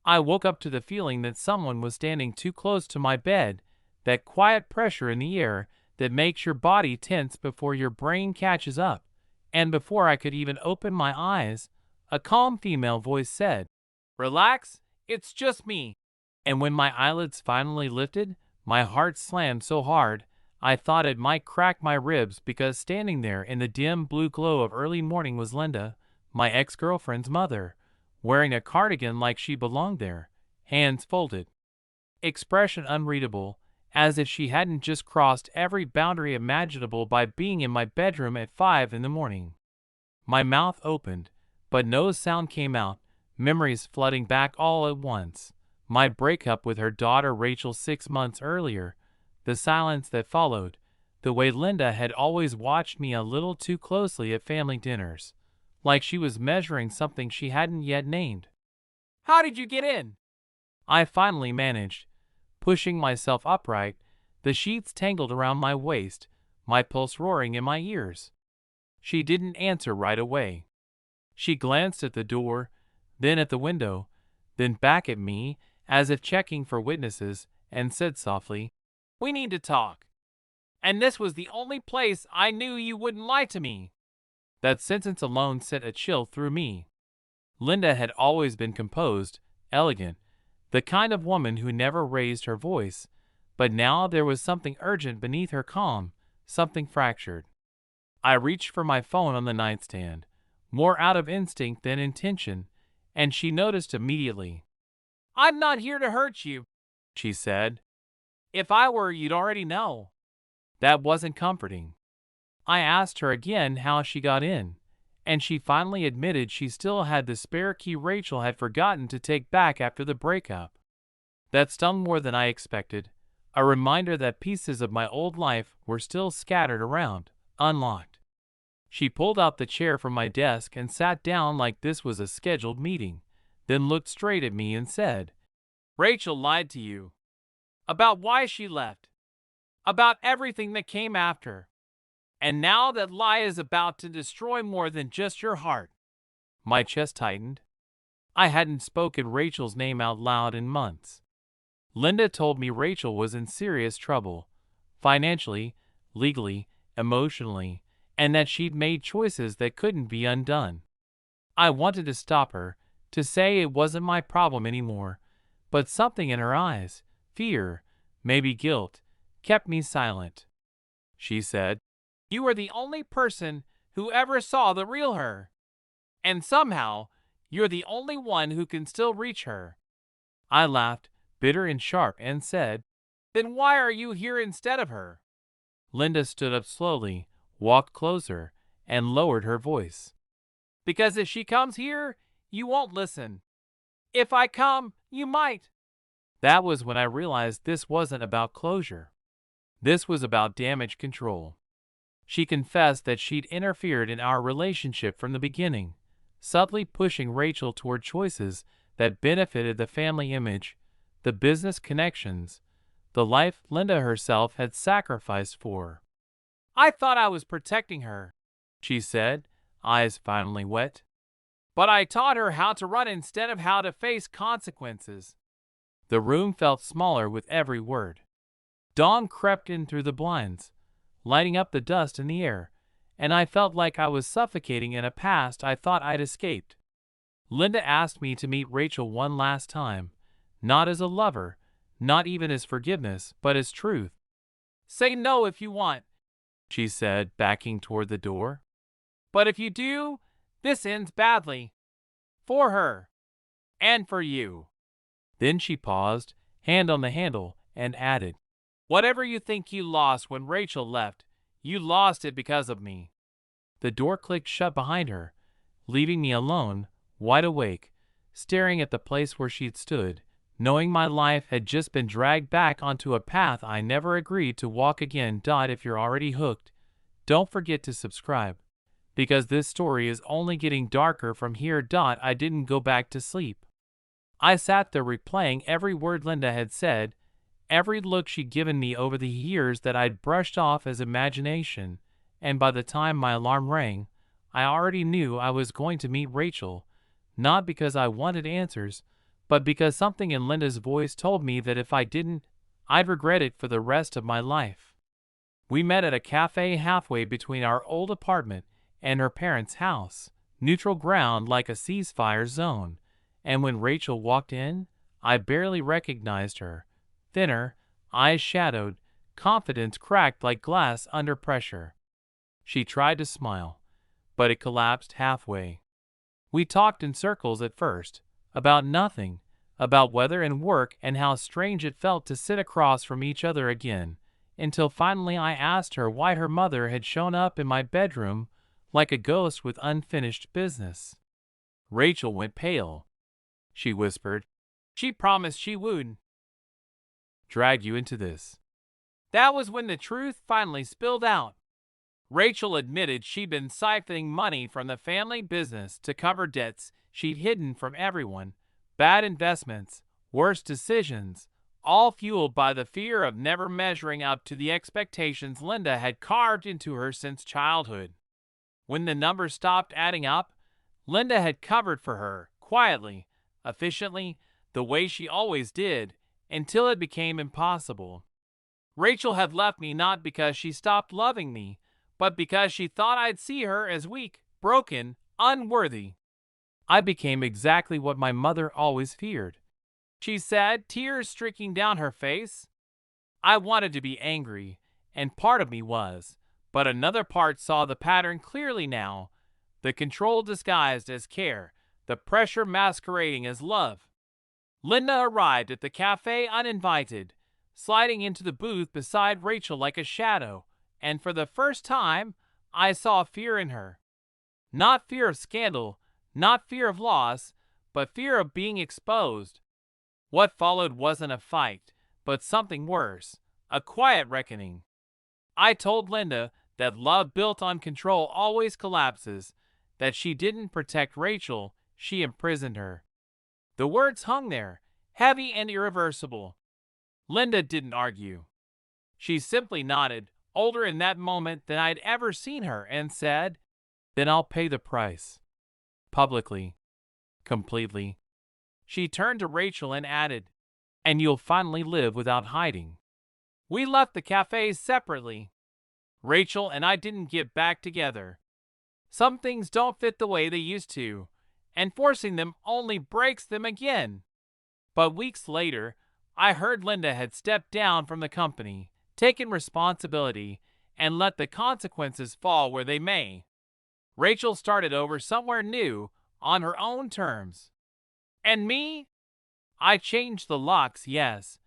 I woke up to the feeling that someone was standing too close to my bed, that quiet pressure in the air that makes your body tense before your brain catches up. And before I could even open my eyes, a calm female voice said, "Relax, it's just me." And when my eyelids finally lifted, my heart slammed so hard I thought it might crack my ribs, because standing there in the dim blue glow of early morning was Linda, my ex-girlfriend's mother, wearing a cardigan like she belonged there, hands folded, expression unreadable, as if she hadn't just crossed every boundary imaginable by being in my bedroom at 5 in the morning. My mouth opened, but no sound came out, memories flooding back all at once. My breakup with her daughter Rachel 6 months earlier, the silence that followed, the way Linda had always watched me a little too closely at family dinners, like she was measuring something she hadn't yet named. "How did you get in?" I finally managed, pushing myself upright, the sheets tangled around my waist, my pulse roaring in my ears. She didn't answer right away. She glanced at the door, then at the window, then back at me, as if checking for witnesses, and said softly, "We need to talk. And this was the only place I knew you wouldn't lie to me." That sentence alone sent a chill through me. Linda had always been composed, elegant, the kind of woman who never raised her voice, but now there was something urgent beneath her calm, something fractured. I reached for my phone on the nightstand, more out of instinct than intention, and she noticed immediately. "I'm not here to hurt you," she said. "If I were, you'd already know." That wasn't comforting. I asked her again how she got in, and she finally admitted she still had the spare key Rachel had forgotten to take back after the breakup. That stung more than I expected, a reminder that pieces of my old life were still scattered around, unlocked. She pulled out the chair from my desk and sat down like this was a scheduled meeting, then looked straight at me and said, "Rachel lied to you. About why she left. About everything that came after. And now that lie is about to destroy more than just your heart." My chest tightened. I hadn't spoken Rachel's name out loud in months. Linda told me Rachel was in serious trouble, financially, legally, emotionally, and that she'd made choices that couldn't be undone. I wanted to stop her, to say it wasn't my problem anymore, but something in her eyes, fear, maybe guilt, kept me silent. She said, "You are the only person who ever saw the real her. And somehow, you're the only one who can still reach her." I laughed, bitter and sharp, and said, "Then why are you here instead of her?" Linda stood up slowly, walked closer, and lowered her voice. "Because if she comes here, you won't listen. If I come, you might." That was when I realized this wasn't about closure. This was about damage control. She confessed that she'd interfered in our relationship from the beginning, subtly pushing Rachel toward choices that benefited the family image, the business connections, the life Linda herself had sacrificed for. "I thought I was protecting her," she said, eyes finally wet. "But I taught her how to run instead of how to face consequences." The room felt smaller with every word. Dawn crept in through the blinds, lighting up the dust in the air, and I felt like I was suffocating in a past I thought I'd escaped. Linda asked me to meet Rachel one last time, not as a lover, not even as forgiveness, but as truth. "Say no if you want," she said, backing toward the door. "But if you do, this ends badly. For her. And for you." Then she paused, hand on the handle, and added, "Whatever you think you lost when Rachel left, you lost it because of me." The door clicked shut behind her, leaving me alone, wide awake, staring at the place where she'd stood, knowing my life had just been dragged back onto a path I never agreed to walk again. If you're already hooked, don't forget to subscribe, because this story is only getting darker from here. I didn't go back to sleep. I sat there replaying every word Linda had said, every look she'd given me over the years that I'd brushed off as imagination, and by the time my alarm rang, I already knew I was going to meet Rachel, not because I wanted answers, but because something in Linda's voice told me that if I didn't, I'd regret it for the rest of my life. We met at a cafe halfway between our old apartment and her parents' house, neutral ground like a ceasefire zone, and when Rachel walked in, I barely recognized her. Thinner, eyes shadowed, confidence cracked like glass under pressure. She tried to smile, but it collapsed halfway. We talked in circles at first, about nothing, about weather and work and how strange it felt to sit across from each other again, until finally I asked her why her mother had shown up in my bedroom like a ghost with unfinished business. Rachel went pale. She whispered, "She promised she would." "Drag you into this." That was when the truth finally spilled out. Rachel admitted she'd been siphoning money from the family business to cover debts she'd hidden from everyone, bad investments, worse decisions, all fueled by the fear of never measuring up to the expectations Linda had carved into her since childhood. When the numbers stopped adding up, Linda had covered for her, quietly, efficiently, the way she always did, until it became impossible. Rachel had left me not because she stopped loving me, but because she thought I'd see her as weak, broken, unworthy. I became exactly what my mother always feared, she said, tears streaking down her face. I wanted to be angry, and part of me was, but another part saw the pattern clearly now, the control disguised as care, the pressure masquerading as love. Linda arrived at the cafe uninvited, sliding into the booth beside Rachel like a shadow, and for the first time, I saw fear in her. Not fear of scandal, not fear of loss, but fear of being exposed. What followed wasn't a fight, but something worse, a quiet reckoning. I told Linda that love built on control always collapses, that she didn't protect Rachel, she imprisoned her. The words hung there, heavy and irreversible. Linda didn't argue. She simply nodded, older in that moment than I'd ever seen her, and said, "Then I'll pay the price. Publicly. Completely." She turned to Rachel and added, "And you'll finally live without hiding." We left the cafe separately. Rachel and I didn't get back together. Some things don't fit the way they used to, and forcing them only breaks them again. But weeks later, I heard Linda had stepped down from the company, taken responsibility, and let the consequences fall where they may. Rachel started over somewhere new, on her own terms. And me? I changed the locks, yes,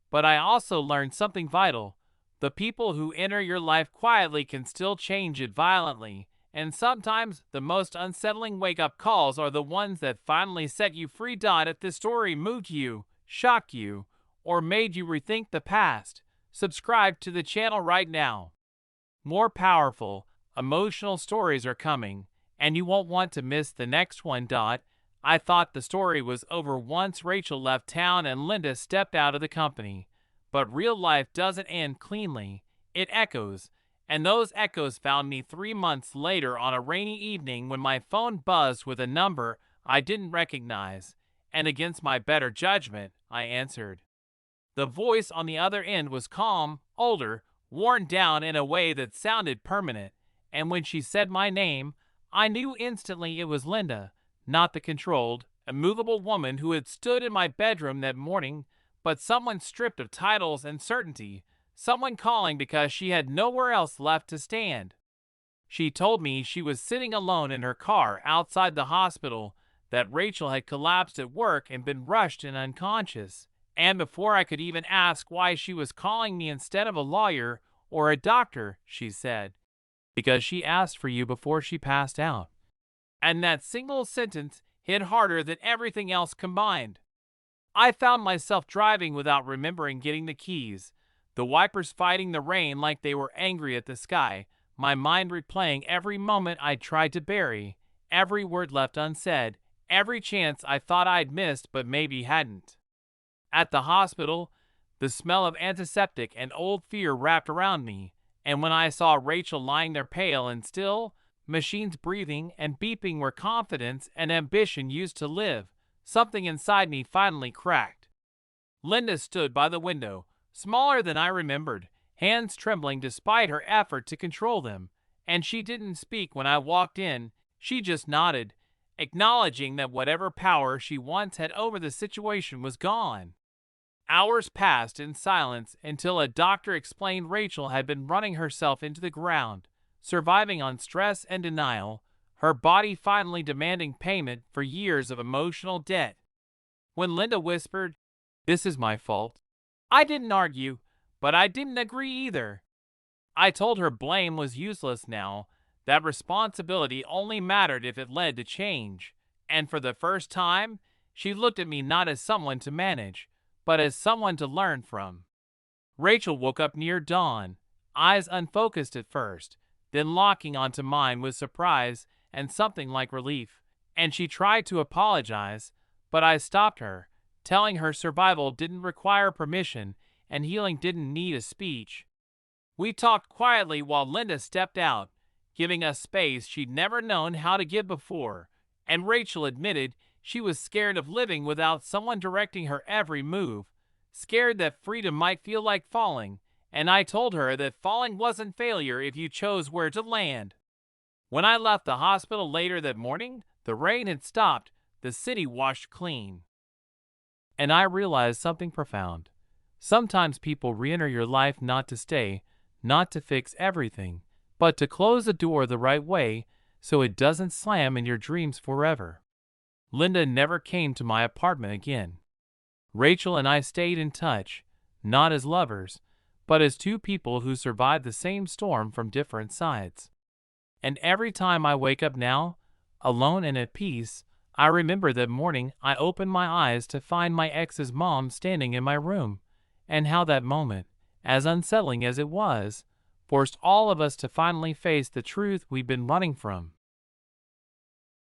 but I also learned something vital. The people who enter your life quietly can still change it violently, and sometimes the most unsettling wake-up calls are the ones that finally set you free. If this story moved you, shocked you, or made you rethink the past, subscribe to the channel right now. More powerful, emotional stories are coming, and you won't want to miss the next one. I thought the story was over once Rachel left town and Linda stepped out of the company. But real life doesn't end cleanly. It echoes, and those echoes found me 3 months later on a rainy evening when my phone buzzed with a number I didn't recognize, and against my better judgment, I answered. The voice on the other end was calm, older, worn down in a way that sounded permanent, and when she said my name, I knew instantly it was Linda, not the controlled, immovable woman who had stood in my bedroom that morning, but someone stripped of titles and certainty, someone calling because she had nowhere else left to stand. She told me she was sitting alone in her car outside the hospital, that Rachel had collapsed at work and been rushed and unconscious, and before I could even ask why she was calling me instead of a lawyer or a doctor, she said, "Because she asked for you before she passed out." And that single sentence hit harder than everything else combined. I found myself driving without remembering getting the keys, the wipers fighting the rain like they were angry at the sky, my mind replaying every moment I tried to bury, every word left unsaid, every chance I thought I'd missed but maybe hadn't. At the hospital, the smell of antiseptic and old fear wrapped around me, and when I saw Rachel lying there pale and still, machines breathing and beeping where confidence and ambition used to live, something inside me finally cracked. Linda stood by the window, smaller than I remembered, hands trembling despite her effort to control them, and she didn't speak when I walked in. She just nodded, acknowledging that whatever power she once had over the situation was gone. Hours passed in silence until a doctor explained Rachel had been running herself into the ground, surviving on stress and denial, her body finally demanding payment for years of emotional debt. When Linda whispered, "This is my fault," I didn't argue, but I didn't agree either. I told her blame was useless now, that responsibility only mattered if it led to change, and for the first time, she looked at me not as someone to manage, but as someone to learn from. Rachel woke up near dawn, eyes unfocused at first, then locking onto mine with surprise and something like relief, and she tried to apologize, but I stopped her, telling her survival didn't require permission and healing didn't need a speech. We talked quietly while Linda stepped out, giving us space she'd never known how to give before, and Rachel admitted she was scared of living without someone directing her every move, scared that freedom might feel like falling, and I told her that falling wasn't failure if you chose where to land. When I left the hospital later that morning, the rain had stopped, the city washed clean. And I realized something profound. Sometimes people re-enter your life not to stay, not to fix everything, but to close the door the right way so it doesn't slam in your dreams forever. Linda never came to my apartment again. Rachel and I stayed in touch, not as lovers, but as two people who survived the same storm from different sides. And every time I wake up now, alone and at peace, I remember that morning I opened my eyes to find my ex's mom standing in my room, and how that moment, as unsettling as it was, forced all of us to finally face the truth we've been running from.